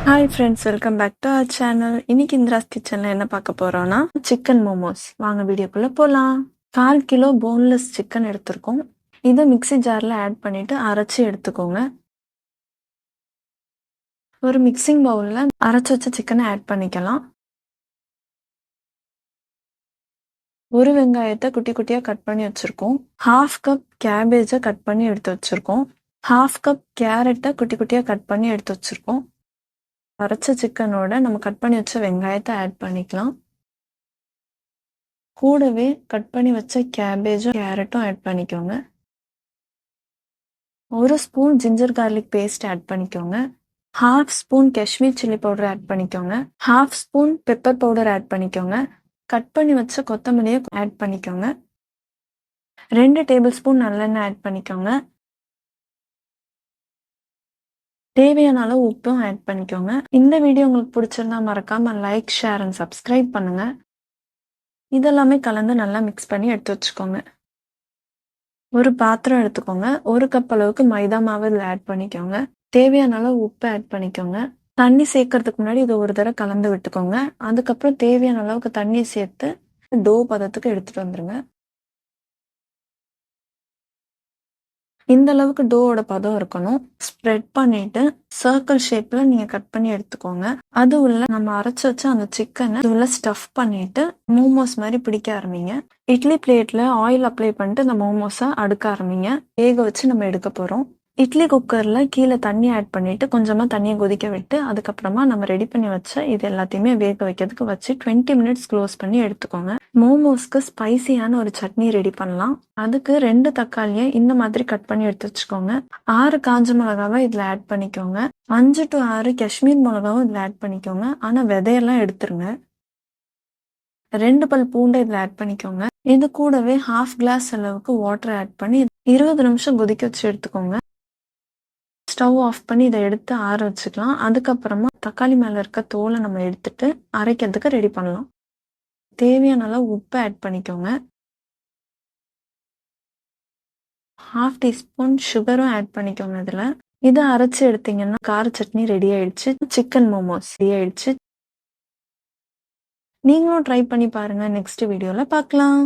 Hi friends, welcome back to our channel. இன்னைக்கு இந்திராஸ் கிச்சனில் என்ன பார்க்க போகிறோன்னா சிக்கன் மோமோஸ். வாங்க வீடியோக்குள்ளே போகலாம். 1/4 கிலோ போன்லெஸ் சிக்கன் எடுத்துருக்கோம். இதை மிக்ஸி ஜாரில் ஆட் பண்ணிவிட்டு அரைச்சி எடுத்துக்கோங்க. ஒரு மிக்சிங் பவுலில் அரைச்சி வச்ச சிக்கனை ஆட் பண்ணிக்கலாம். ஒரு வெங்காயத்தை குட்டி குட்டியாக கட் பண்ணி வச்சுருக்கோம். 1/2 கப் கேபேஜை கட் பண்ணி எடுத்து வச்சுருக்கோம். 1/2 கப் கேரட்டை குட்டி குட்டியாக கட் பண்ணி எடுத்து வச்சுருக்கோம். அரைச்ச சிக்கனோட நம்ம கட் பண்ணி வச்ச வெங்காயத்தை ஆட் பண்ணிக்கலாம். கூடவே கட் பண்ணி வச்ச கேபேஜும் கேரட்டும் ஆட் பண்ணிக்கோங்க. 1 spoon ginger garlic paste add பண்ணிக்கோங்க. 1/2 spoon Kashmir chilli powder add பண்ணிக்கோங்க. 1/2 ஸ்பூன் பெப்பர் பவுடர் ஆட் பண்ணிக்கோங்க. கட் பண்ணி வச்ச கொத்தமல்லியை ஆட் பண்ணிக்கோங்க. 2 டேபிள் ஸ்பூன் நல்லெண்ணெய் ஆட் பண்ணிக்கோங்க. தேவையான அளவு உப்பும் ஆட் பண்ணிக்கோங்க. இந்த வீடியோ உங்களுக்கு பிடிச்சிருந்தா மறக்காம லைக், ஷேர் அண்ட் சப்ஸ்கிரைப் பண்ணுங்க. இதெல்லாமே கலந்து நல்லா மிக்ஸ் பண்ணி எடுத்து வச்சுக்கோங்க. ஒரு பாத்திரம் எடுத்துக்கோங்க. 1 கப் அளவுக்கு மைதா மாவு இதில் ஆட் பண்ணிக்கோங்க. தேவையான அளவு உப்பு ஆட் பண்ணிக்கோங்க. தண்ணி சேர்க்கறதுக்கு முன்னாடி இதை ஒரு தடவை கலந்து விட்டுக்கோங்க. அதுக்கப்புறம் தேவையான அளவுக்கு தண்ணி சேர்த்து டோ பதத்துக்கு எடுத்துட்டு வந்துருங்க. இந்த அளவுக்கு டோவோட பதம் இருக்கணும். ஸ்ப்ரெட் பண்ணிட்டு சர்க்கிள் ஷேப்ல நீங்க கட் பண்ணி எடுத்துக்கோங்க. அது உள்ள நம்ம அரைச்சு வச்ச அந்த சிக்கனை உள்ள ஸ்டஃப் பண்ணிட்டு மோமோஸ் மாதிரி பிடிக்க ஆரம்பிங்க. இட்லி பிளேட்ல ஆயில் அப்ளை பண்ணிட்டு இந்த மோமோஸை அடுக்க ஆரம்பிங்க. வேக வச்சு நம்ம எடுக்க போறோம். இட்லி குக்கர்ல கீழே தண்ணி ஆட் பண்ணிட்டு கொஞ்சமா தண்ணியை கொதிக்க விட்டு அதுக்கப்புறமா நம்ம ரெடி பண்ணி வச்ச இது எல்லாத்தையுமே வேக வைக்கிறதுக்கு வச்சு 20 மினிட்ஸ் க்ளோஸ் பண்ணி எடுத்துக்கோங்க. மோமோஸ்க்கு ஸ்பைசியான ஒரு சட்னி ரெடி பண்ணலாம். அதுக்கு 2 தக்காளியை இந்த மாதிரி கட் பண்ணி எடுத்து வச்சுக்கோங்க. 6 காஞ்ச மிளகாவை இதுல ஆட் பண்ணிக்கோங்க. 5 to 6 காஷ்மீர் மிளகாவும் இதுல ஆட் பண்ணிக்கோங்க. ஆனா விதையெல்லாம் எடுத்துருங்க. 2 பல் பூண்டை இதுல ஆட் பண்ணிக்கோங்க. இது கூடவே 1/2 கிளாஸ் அளவுக்கு வாட்டர் ஆட் பண்ணி 20 நிமிஷம் கொதிக்க வச்சு எடுத்துக்கோங்க. ஸ்டவ் ஆஃப் பண்ணி இதை எடுத்து ஆற வச்சுக்கலாம். அதுக்கப்புறமா தக்காளி மேல இருக்க தோலை நம்ம எடுத்துட்டு அரைக்கிறதுக்கு ரெடி பண்ணலாம். தேவையான அளவு உப்பு ஆட் பண்ணிக்கோங்க. 1/2 டீஸ்பூன் சுகரும் ஆட் பண்ணிக்கோங்க. இதுல இதை அரைச்சு எடுத்தீங்கன்னா கார சட்னி ரெடி ஆயிடுச்சு. சிக்கன் மோமோஸ் ரெடி ஆயிடுச்சு. நீங்களும் ட்ரை பண்ணி பாருங்க. நெக்ஸ்ட் வீடியோல பார்க்கலாம்.